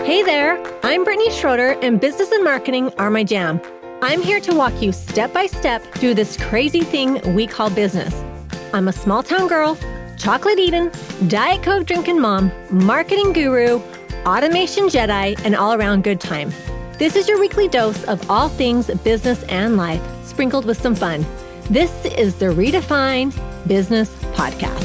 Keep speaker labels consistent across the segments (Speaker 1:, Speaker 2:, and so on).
Speaker 1: Hey there, I'm Brittany Schroeder, and business and marketing are my jam. I'm here to walk you step by step through this crazy thing we call business. I'm a small town girl, chocolate eating, Diet Coke drinking mom, marketing guru, automation Jedi, and all around good time. This is your weekly dose of all things business and life, sprinkled with some fun. This is the Redefine Business Podcast.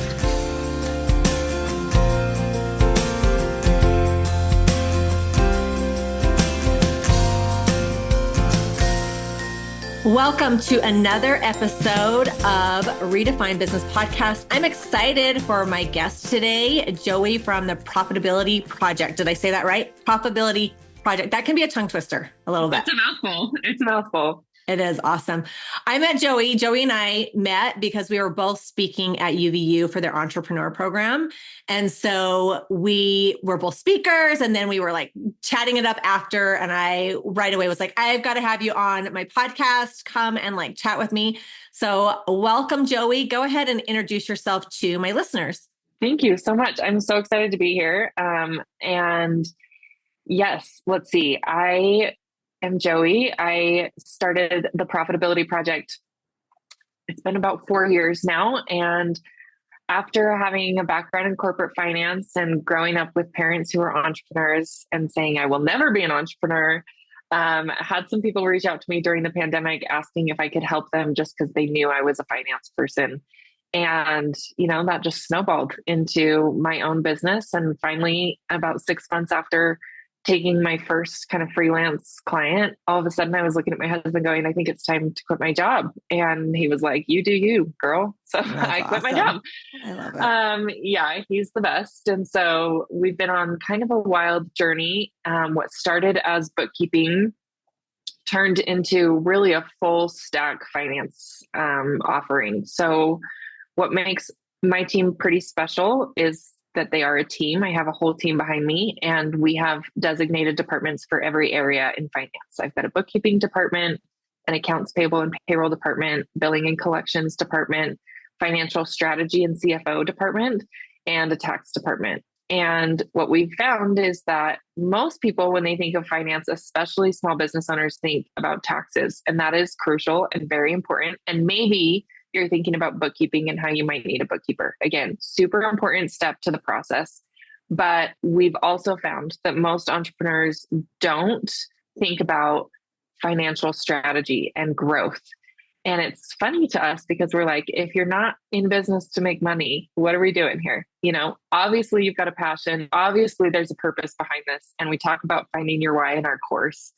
Speaker 1: Welcome to another episode of Redefine Business Podcast. I'm excited for my guest today, Joey from the Profitability Project. Did I say that right? Profitability Project. That can be a tongue twister a little bit.
Speaker 2: It's a mouthful. It's a mouthful.
Speaker 1: It is awesome. I met Joey. Joey and I met because we were both speaking at UVU for their entrepreneur program. And so we were both speakers, and then we were like chatting it up after. And I right away was like, I've got to have you on my podcast. Come and like chat with me. So welcome, Joey. Go ahead and introduce yourself to my listeners.
Speaker 2: Thank you so much. I'm so excited to be here. And yes, let's see. I am Joey. I started the Profitability Project. It's been about 4 years now. And after having a background in corporate finance and growing up with parents who are entrepreneurs and saying, I will never be an entrepreneur, had some people reach out to me during the pandemic asking if I could help them just because they knew I was a finance person. And, that just snowballed into my own business. And finally, about 6 months after taking my first kind of freelance client, all of a sudden I was looking at my husband going, I think it's time to quit my job. And he was like, you do you, girl. So I quit my job.
Speaker 1: I love it.
Speaker 2: Yeah, he's the best. And so we've been on kind of a wild journey. What started as bookkeeping turned into really a full stack finance offering. So what makes my team pretty special is that they are a team. I have a whole team behind me, and we have designated departments for every area in finance. I've got a bookkeeping department, an accounts payable and payroll department, billing and collections department, financial strategy and CFO department, and a tax department. And what we've found is that most people, when they think of finance, especially small business owners, think about taxes. And that is crucial and very important. And maybe you're thinking about bookkeeping and how you might need a bookkeeper. Again, super important step to the process. But we've also found that most entrepreneurs don't think about financial strategy and growth. And it's funny to us because we're like, if you're not in business to make money, what are we doing here? Obviously you've got a passion. Obviously there's a purpose behind this. And we talk about finding your why in our course.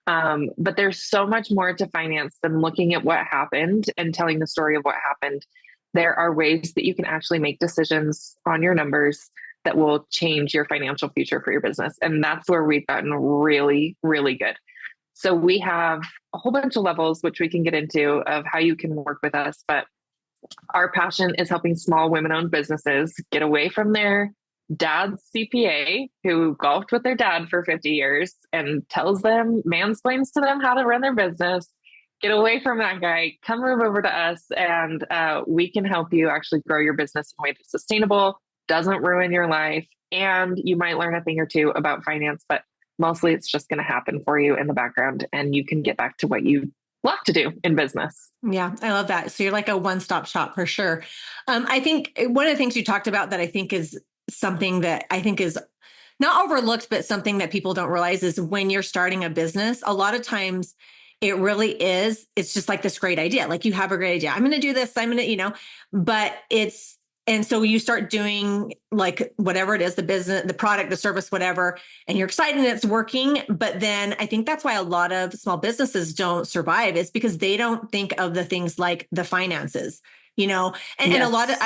Speaker 2: But there's so much more to finance than looking at what happened and telling the story of what happened. There are ways that you can actually make decisions on your numbers that will change your financial future for your business. And that's where we've gotten really, really good. So we have a whole bunch of levels, which we can get into, of how you can work with us. But our passion is helping small women-owned businesses get away from their dad's CPA who golfed with their dad for 50 years and mansplains to them how to run their business. Get away from that guy, come move over to us, and we can help you actually grow your business in a way that's sustainable, doesn't ruin your life, and you might learn a thing or two about finance, but mostly it's just going to happen for you in the background, and you can get back to what you love to do in business.
Speaker 1: Yeah, I love that. So you're like a one-stop shop for sure. I think one of the things you talked about that I think is something that I think is not overlooked, but something that people don't realize is when you're starting a business, a lot of times it really is, it's just like this great idea. Like you have a great idea. I'm going to do this. I'm going to, but and so you start doing like whatever it is, the business, the product, the service, whatever, and you're excited and it's working. But then I think that's why a lot of small businesses don't survive, is because they don't think of the things like the finances, and a lot of,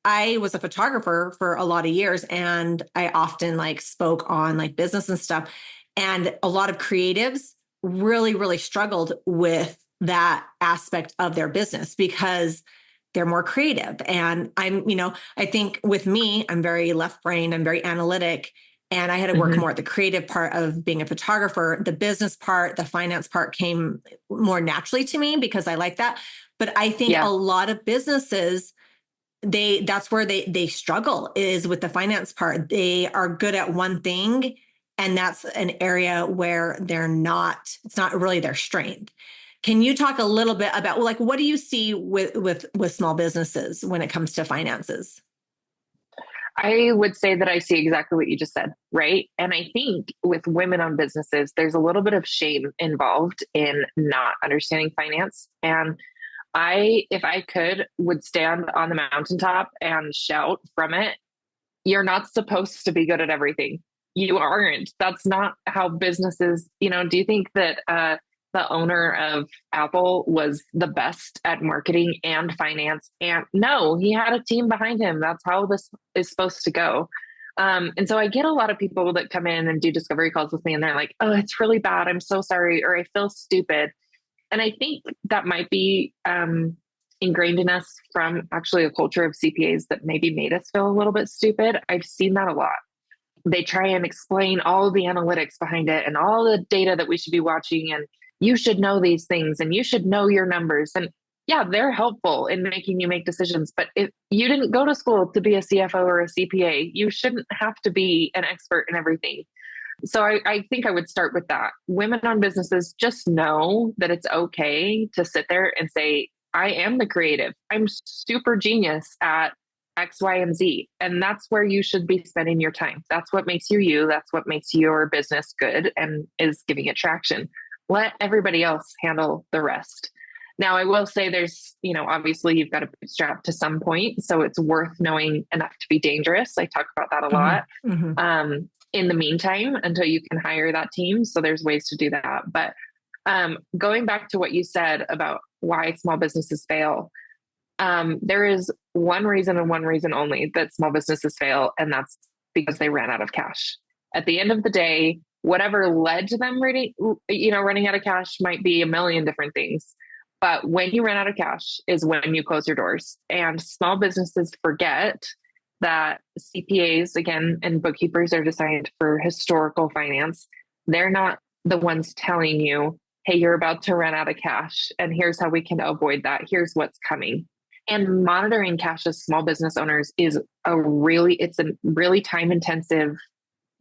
Speaker 1: I was a photographer for a lot of years, and I often like spoke on like business and stuff. And a lot of creatives really, really struggled with that aspect of their business because they're more creative. And I think with me, I'm very left-brained, I'm very analytic, and I had to work more at the creative part of being a photographer. The business part, the finance part came more naturally to me because I like that. But I think a lot of businesses, that's where they struggle, is with the finance part. They are good at one thing And that's an area where it's not really their strength. Can you talk a little bit about, like, what do you see with small businesses when it comes to finances?
Speaker 2: I would say that I see exactly what you just said, right? And I think with women-owned businesses, there's a little bit of shame involved in not understanding finance. And if I could, would stand on the mountaintop and shout from it, you're not supposed to be good at everything. You aren't. That's not how businesses, do you think that the owner of Apple was the best at marketing and finance? And no, he had a team behind him. That's how this is supposed to go. And so I get a lot of people that come in and do discovery calls with me and they're like, oh, it's really bad. I'm so sorry. Or I feel stupid. And I think that might be ingrained in us from actually a culture of CPAs that maybe made us feel a little bit stupid. I've seen that a lot. They try and explain all the analytics behind it and all the data that we should be watching. And you should know these things and you should know your numbers. And yeah, they're helpful in making you make decisions. But if you didn't go to school to be a CFO or a CPA, you shouldn't have to be an expert in everything. So I think I would start with that. Women-owned businesses, just know that it's okay to sit there and say, I am the creative. I'm super genius at X, Y, and Z. And that's where you should be spending your time. That's what makes you you. That's what makes your business good and is giving it traction. Let everybody else handle the rest. Now, I will say there's, obviously you've got to bootstrap to some point. So it's worth knowing enough to be dangerous. I talk about that a lot. Mm-hmm. In the meantime, until you can hire that team. So there's ways to do that. But going back to what you said about why small businesses fail, there is one reason and one reason only that small businesses fail, and that's because they ran out of cash. At the end of the day, whatever led to them running out of cash might be a million different things. But when you run out of cash is when you close your doors. And small businesses forget that CPAs, again, and bookkeepers are designed for historical finance. They're not the ones telling you, hey, you're about to run out of cash, and here's how we can avoid that. Here's what's coming. And monitoring cash as small business owners is a really time-intensive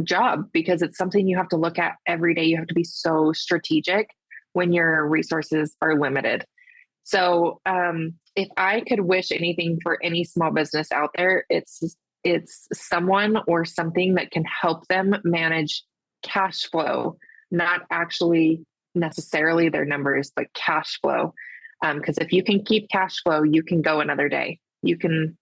Speaker 2: job because it's something you have to look at every day. You have to be so strategic when your resources are limited. So if I could wish anything for any small business out there, it's someone or something that can help them manage cash flow, not actually necessarily their numbers, but cash flow. Because if you can keep cash flow, you can go another day. You can,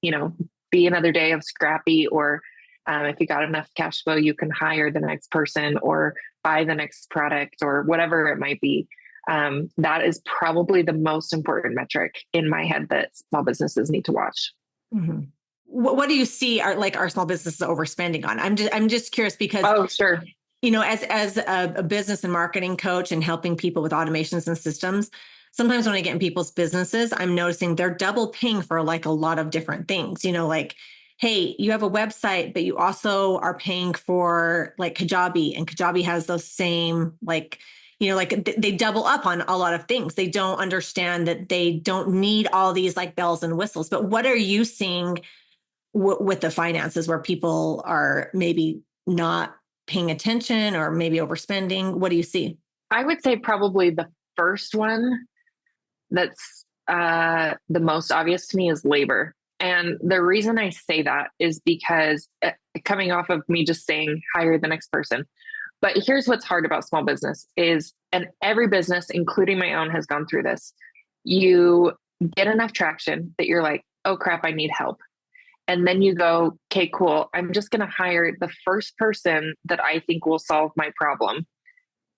Speaker 2: be another day of scrappy, or if you got enough cash flow, you can hire the next person or buy the next product or whatever it might be. That is probably the most important metric in my head that small businesses need to watch.
Speaker 1: Mm-hmm. What do you see are small businesses overspending on? I'm just curious because,
Speaker 2: oh, sure.
Speaker 1: As a business and marketing coach and helping people with automations and systems, sometimes when I get in people's businesses, I'm noticing they're double paying for like a lot of different things, like, hey, you have a website, but you also are paying for like Kajabi, and Kajabi has those same they double up on a lot of things. They don't understand that they don't need all these like bells and whistles. But what are you seeing with the finances where people are maybe not paying attention or maybe overspending? What do you see?
Speaker 2: I would say probably the first one that's the most obvious to me is labor. And the reason I say that is because coming off of me just saying hire the next person. But here's what's hard about small business is, and every business, including my own, has gone through this. You get enough traction that you're like, oh crap, I need help. And then you go, okay, cool. I'm just going to hire the first person that I think will solve my problem.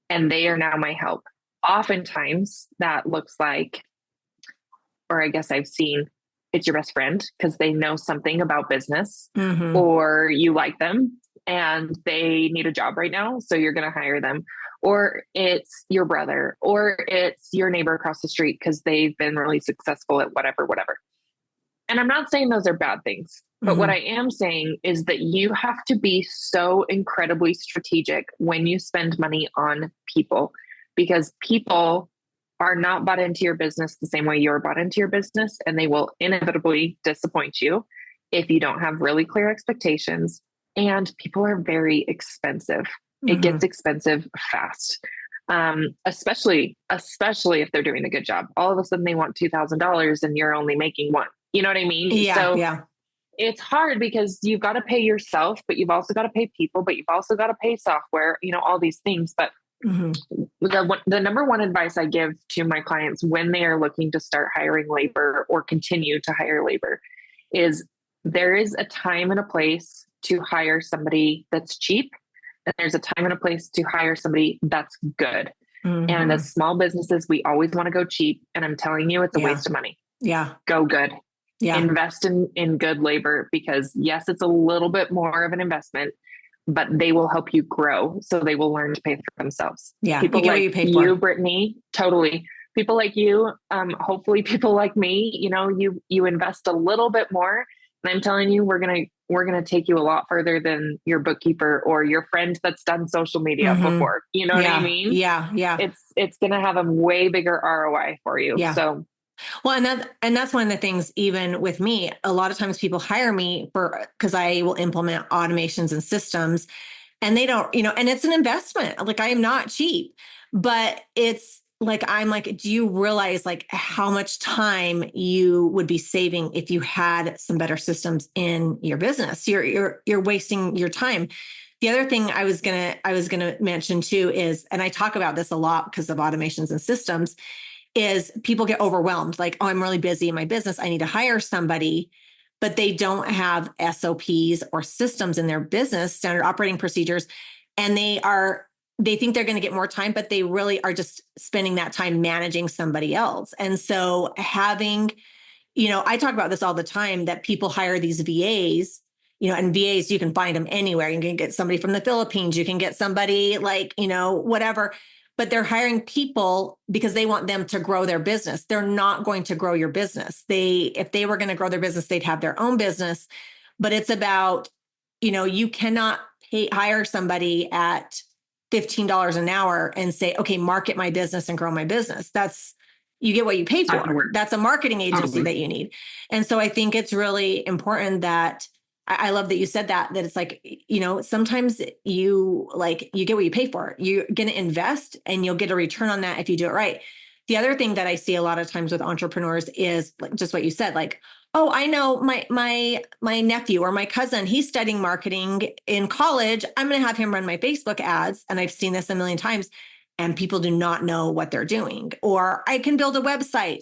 Speaker 2: And they are now my help. Oftentimes that looks like, or I guess I've seen, it's your best friend because they know something about business, mm-hmm. or you like them and they need a job right now, so you're going to hire them. Or it's your brother, or it's your neighbor across the street because they've been really successful at whatever. And I'm not saying those are bad things, but mm-hmm. what I am saying is that you have to be so incredibly strategic when you spend money on people, because people are not bought into your business the same way you're bought into your business, and they will inevitably disappoint you if you don't have really clear expectations. And people are very expensive. It gets expensive fast. Especially if they're doing a good job. All of a sudden they want $2,000 and you're only making one. You know what I mean?
Speaker 1: Yeah.
Speaker 2: So
Speaker 1: Yeah.
Speaker 2: it's hard because you've got to pay yourself, but you've also got to pay people, but you've also got to pay software, all these things. But the number one advice I give to my clients when they are looking to start hiring labor or continue to hire labor is there is a time and a place to hire somebody that's cheap. And there's a time and a place to hire somebody that's good. And as small businesses, we always want to go cheap. And I'm telling you, it's a waste of money.
Speaker 1: Yeah.
Speaker 2: Go good.
Speaker 1: Yeah.
Speaker 2: Invest in good labor because yes, it's a little bit more of an investment, but they will help you grow. So they will learn to pay for themselves.
Speaker 1: Yeah.
Speaker 2: People
Speaker 1: you get
Speaker 2: like
Speaker 1: what you pay
Speaker 2: you,
Speaker 1: for.
Speaker 2: Brittany, totally. People like you, hopefully people like me, you invest a little bit more. And I'm telling you, we're gonna take you a lot further than your bookkeeper or your friend that's done social media before. You know what I mean?
Speaker 1: Yeah. Yeah.
Speaker 2: It's gonna have a way bigger ROI for you.
Speaker 1: Yeah.
Speaker 2: So
Speaker 1: well, and that's one of the things, even with me, a lot of times people hire me because I will implement automations and systems, and they don't, and it's an investment. Like, I am not cheap, but it's like, I'm like, do you realize like how much time you would be saving if you had some better systems in your business? You're wasting your time. The other thing I was gonna mention too is, and I talk about this a lot because of automations and systems, is people get overwhelmed. Like, oh, I'm really busy in my business, I need to hire somebody, but they don't have SOPs or systems in their business, standard operating procedures. And they think they're going to get more time, but they really are just spending that time managing somebody else. And so having, I talk about this all the time, that people hire these VAs, and VAs, you can find them anywhere. You can get somebody from the Philippines, you can get somebody like, whatever, but they're hiring people because they want them to grow their business. They're not going to grow your business. If they were going to grow their business, they'd have their own business. But it's about, you cannot hire somebody at $15 an hour and say, okay, market my business and grow my business. You get what you pay for. That's a marketing agency that you need. And so I think it's really important that I love that you said that it's like, sometimes you get what you pay for. You're going to invest and you'll get a return on that if you do it right. The other thing that I see a lot of times with entrepreneurs is like just what you said, like, oh, I know my nephew or my cousin, he's studying marketing in college. I'm going to have him run my Facebook ads. And I've seen this a million times, and people do not know what they're doing. Or I can build a website,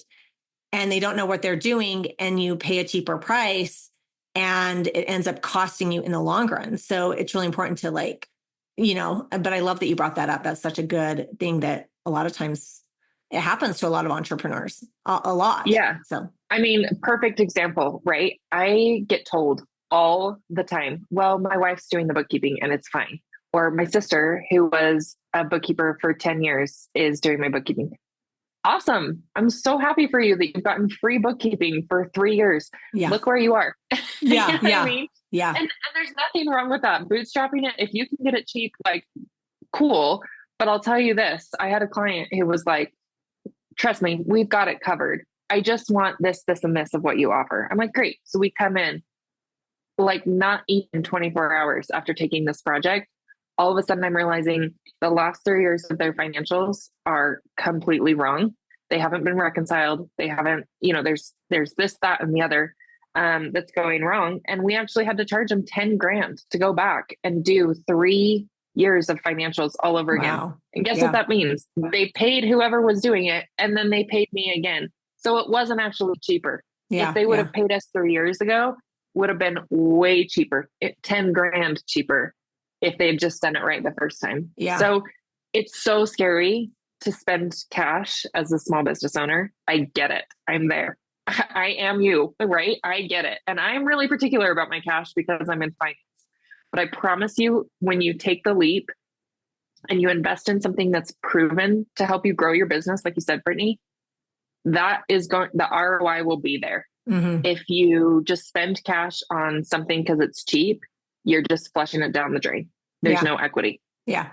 Speaker 1: and they don't know what they're doing, and you pay a cheaper price, and it ends up costing you in the long run. So it's really important to but I love that you brought that up. That's such a good thing that a lot of times it happens to a lot of entrepreneurs, a lot.
Speaker 2: Yeah.
Speaker 1: So,
Speaker 2: I mean, perfect example, right? I get told all the time, well, my wife's doing the bookkeeping and it's fine. Or my sister, who was a bookkeeper for 10 years, is doing my bookkeeping. Awesome. I'm so happy for you that you've gotten free bookkeeping for 3 years.
Speaker 1: yeah.
Speaker 2: Look where you are.
Speaker 1: Yeah.
Speaker 2: You know what I mean?
Speaker 1: Yeah.
Speaker 2: And there's nothing wrong with that. Bootstrapping it, if you can get it cheap, like, cool. But I'll tell you this, I had a client who was like, trust me, we've got it covered. I just want this, this, and this of what you offer. I'm like, great. So we come in, like, not even 24 hours after taking this project. All of a sudden I'm realizing the last 3 years of their financials are completely wrong. They haven't been reconciled. They haven't, there's this, that, and the other that's going wrong. And we actually had to charge them 10 grand to go back and do 3 years of financials all over again. And guess what that means? They paid whoever was doing it, and then they paid me again. So it wasn't actually cheaper. If they would have paid us 3 years ago, would have been way cheaper, 10 grand cheaper, if they had just done it right the first time.
Speaker 1: Yeah.
Speaker 2: So it's so scary to spend cash as a small business owner. I get it. I'm there. I am you, right? I get it. And I'm really particular about my cash because I'm in finance. But I promise you, when you take the leap and you invest in something that's proven to help you grow your business, like you said, Brittany, the ROI will be there. If you just spend cash on something because it's cheap, you're just flushing it down the drain. There's no equity.
Speaker 1: Yeah.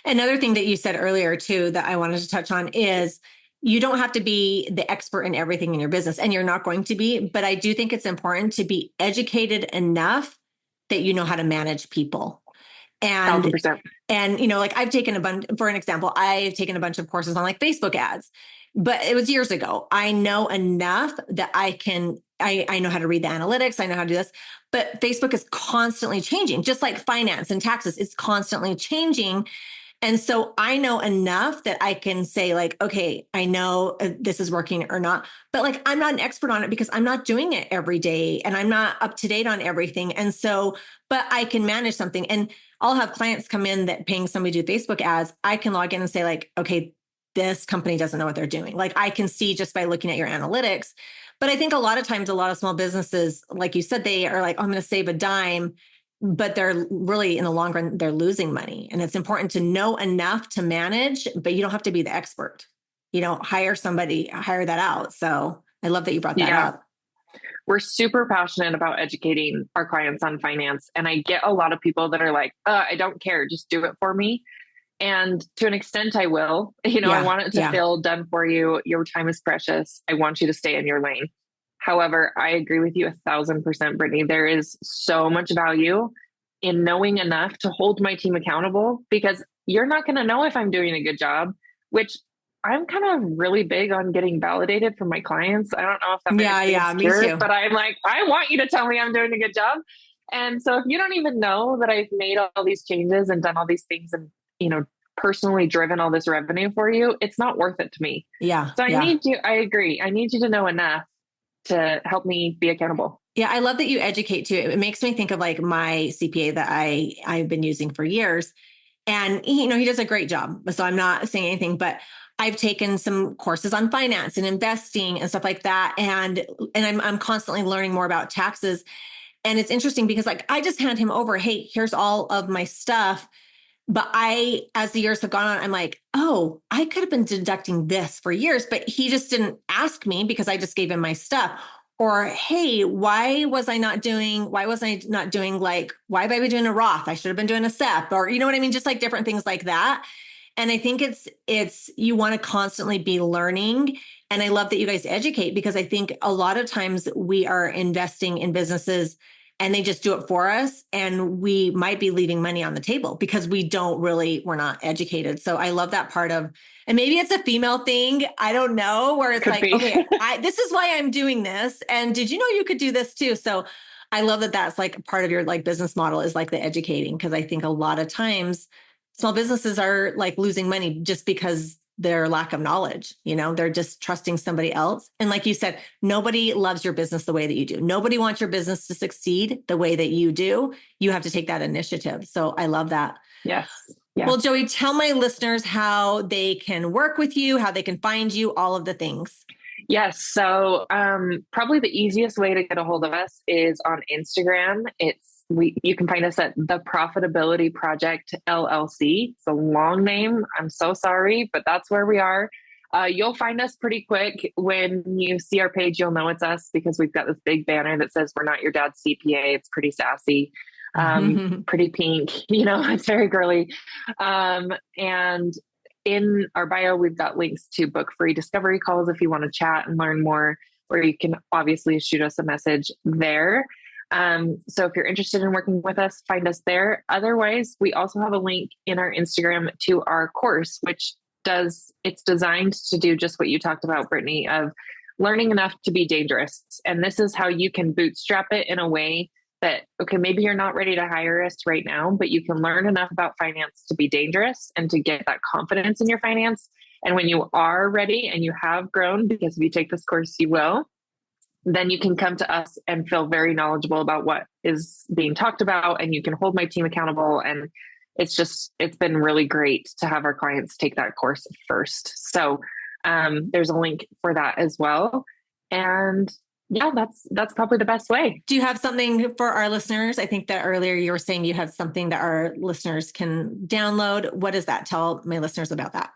Speaker 1: Another thing that you said earlier too, that I wanted to touch on is you don't have to be the expert in everything in your business, and you're not going to be, but I do think it's important to be educated enough that you know how to manage people. And
Speaker 2: 1,000%.
Speaker 1: and, like I've taken a bunch, for an example, I've taken a bunch of courses on like Facebook ads, but it was years ago. I know enough that I know how to read the analytics. I know how to do this, but Facebook is constantly changing, just like finance and taxes. It's constantly changing. And so I know enough that I can say like, okay, I know this is working or not, but like, I'm not an expert on it because I'm not doing it every day and I'm not up to date on everything. And so, but I can manage something, and I'll have clients come in that paying somebody to do Facebook ads. I can log in and say like, okay, this company doesn't know what they're doing. Like I can see just by looking at your analytics. But I think a lot of times, a lot of small businesses, like you said, they are like, oh, I'm going to save a dime, but they're really in the long run, they're losing money. And it's important to know enough to manage, but you don't have to be the expert. Hire somebody, hire that out. So I love that you brought that up.
Speaker 2: We're super passionate about educating our clients on finance. And I get a lot of people that are like, I don't care, just do it for me. And to an extent, I will. I want it to feel done for you. Your time is precious. I want you to stay in your lane. However, I agree with you 1,000%, Brittany. There is so much value in knowing enough to hold my team accountable, because you're not going to know if I'm doing a good job, which I'm kind of really big on getting validated from my clients. I don't know if that makes me insecure, me too. But I'm like, I want you to tell me I'm doing a good job. And so if you don't even know that I've made all these changes and done all these things and, personally driven all this revenue for you, it's not worth it to me.
Speaker 1: Yeah.
Speaker 2: So I agree. I need you to know enough to help me be accountable.
Speaker 1: Yeah. I love that you educate too. It makes me think of like my CPA that I've been using for years, and he does a great job. So I'm not saying anything, but I've taken some courses on finance and investing and stuff like that. And I'm constantly learning more about taxes. And it's interesting because like, I just hand him over, hey, here's all of my stuff. But as the years have gone on, I'm like, oh, I could have been deducting this for years, but he just didn't ask me because I just gave him my stuff. Or, hey, why was I not doing like, why have I been doing a Roth? I should have been doing a SEP, or, you know what I mean? Just like different things like that. And I think it's, you want to constantly be learning. And I love that you guys educate, because I think a lot of times we are investing in businesses and they just do it for us. And we might be leaving money on the table because we're not educated. So I love that part of, and maybe it's a female thing, I don't know, where it's like, okay, this is why I'm doing this. And did you know you could do this too? So I love that that's like part of your like business model is like the educating. Cause I think a lot of times small businesses are like losing money just because their lack of knowledge, they're just trusting somebody else. And like you said, nobody loves your business the way that you do. Nobody wants your business to succeed the way that you do. You have to take that initiative. So I love that.
Speaker 2: Yes.
Speaker 1: Well, Joey, tell my listeners how they can work with you, how they can find you, all of the things.
Speaker 2: Yes. So probably the easiest way to get a hold of us is on Instagram. You can find us at the Profitability Project LLC. It's a long name. I'm so sorry, but that's where we are. You'll find us pretty quick. When you see our page, you'll know it's us because we've got this big banner that says we're not your dad's CPA. It's pretty sassy, pretty pink, it's very girly. And in our bio, we've got links to book free discovery calls if you want to chat and learn more, or you can obviously shoot us a message there. So if you're interested in working with us, find us there. Otherwise, we also have a link in our Instagram to our course, which it's designed to do just what you talked about, Brittany, of learning enough to be dangerous. And this is how you can bootstrap it in a way that, okay, maybe you're not ready to hire us right now, but you can learn enough about finance to be dangerous and to get that confidence in your finance. And when you are ready and you have grown, because if you take this course, you will, then you can come to us and feel very knowledgeable about what is being talked about, and you can hold my team accountable. And it's been really great to have our clients take that course first. So there's a link for that as well. And yeah, that's probably the best way.
Speaker 1: Do you have something for our listeners? I think that earlier you were saying you have something that our listeners can download. What is that? Tell my listeners about that.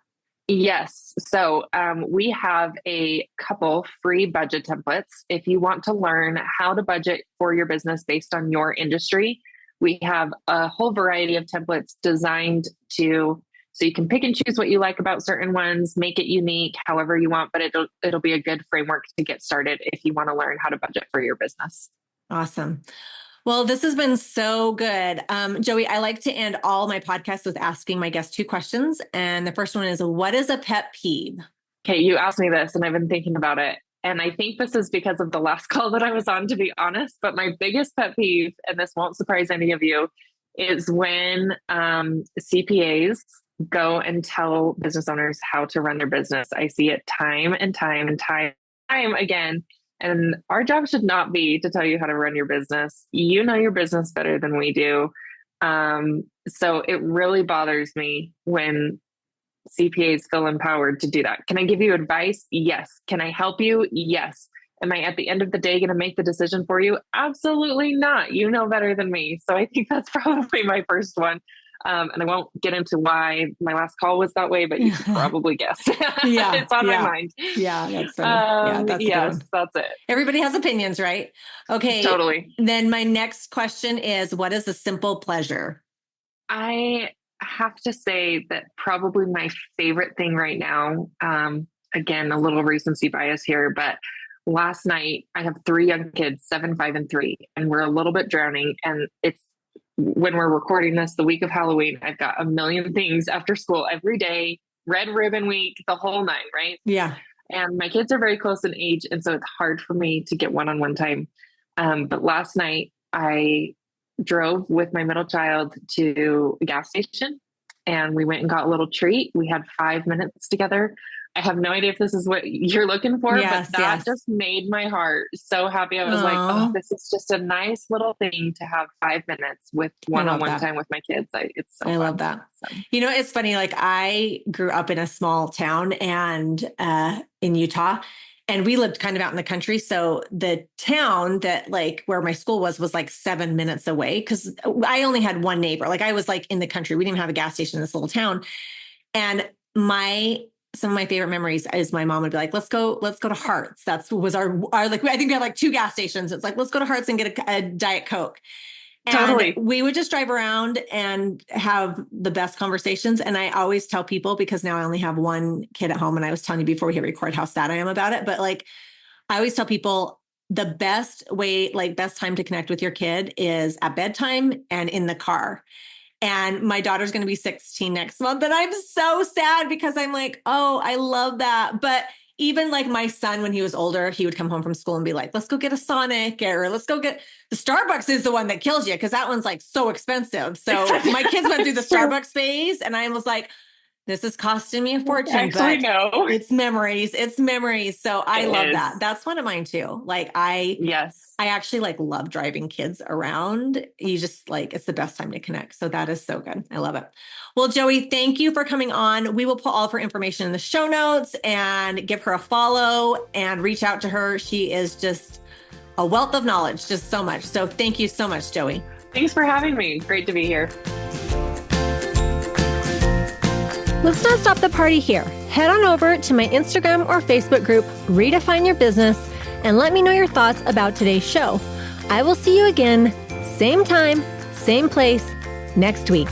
Speaker 2: Yes. So we have a couple free budget templates. If you want to learn how to budget for your business based on your industry, we have a whole variety of templates designed so you can pick and choose what you like about certain ones, make it unique however you want, but it'll be a good framework to get started if you want to learn how to budget for your business.
Speaker 1: Awesome. Well, this has been so good. Joey, I like to end all my podcasts with asking my guests 2 questions. And the first one is, what is a pet peeve?
Speaker 2: Okay, you asked me this and I've been thinking about it. And I think this is because of the last call that I was on, to be honest. But my biggest pet peeve, and this won't surprise any of you, is when CPAs go and tell business owners how to run their business. I see it time and time and time again. And our job should not be to tell you how to run your business. You know your business better than we do. So it really bothers me when CPAs feel empowered to do that. Can I give you advice? Yes. Can I help you? Yes. Am I at the end of the day going to make the decision for you? Absolutely not. You know better than me. So I think that's probably my first one. And I won't get into why my last call was that way, but you can probably guess.
Speaker 1: Yeah,
Speaker 2: it's on my mind.
Speaker 1: Yeah, that's funny. That's
Speaker 2: yes, that's it.
Speaker 1: Everybody has opinions, right? Okay.
Speaker 2: Totally.
Speaker 1: Then my next question is, what is a simple pleasure?
Speaker 2: I have to say that probably my favorite thing right now, again, a little recency bias here, but last night I have 3 young kids, 7, 5, and 3, and we're a little bit drowning. And it's when we're recording this, the week of Halloween, I've got a million things after school every day, red ribbon week, the whole night, right?
Speaker 1: Yeah.
Speaker 2: And my kids are very close in age. And so it's hard for me to get one-on-one time. But last night I drove with my middle child to a gas station and we went and got a little treat. We had 5 minutes together. I have no idea if this is what you're looking for, but that just made my heart so happy. I was like, oh, this is just a nice little thing to have 5 minutes with one-on-one time with my kids. It's so
Speaker 1: I
Speaker 2: fun.
Speaker 1: love that. So. You know, it's funny. Like I grew up in a small town and in Utah, and we lived kind of out in the country. So the town that like where my school was like 7 minutes away because I only had one neighbor. Like I was like in the country. We didn't even have a gas station in this little town. And some of my favorite memories is my mom would be like, let's go to Hart's. Was our like, I think we had like 2 gas stations. It's like, let's go to Hart's and get a Diet Coke. And totally. We would just drive around and have the best conversations. And I always tell people, because now I only have one kid at home, and I was telling you before we hit record how sad I am about it. But like, I always tell people the best way, like best time to connect with your kid is at bedtime and in the car. And my daughter's going to be 16 next month. And I'm so sad because I'm like, oh, I love that. But even like my son, when he was older, he would come home from school and be like, let's go get a Sonic, or let's go get the Starbucks is the one that kills you. Cause that one's like so expensive. So my kids went through the Starbucks phase and I was like, this is costing me a fortune.
Speaker 2: Actually, no.
Speaker 1: It's memories. It's memories. So I love that. That's one of mine too. Like I actually like love driving kids around. You just like, it's the best time to connect. So that is so good. I love it. Well, Joey, thank you for coming on. We will put all of her information in the show notes and give her a follow and reach out to her. She is just a wealth of knowledge, just so much. So thank you so much, Joey.
Speaker 2: Thanks for having me. Great to be here.
Speaker 3: Let's not stop the party here. Head on over to my Instagram or Facebook group, Redefine Your Business, and let me know your thoughts about today's show. I will see you again, same time, same place, next week.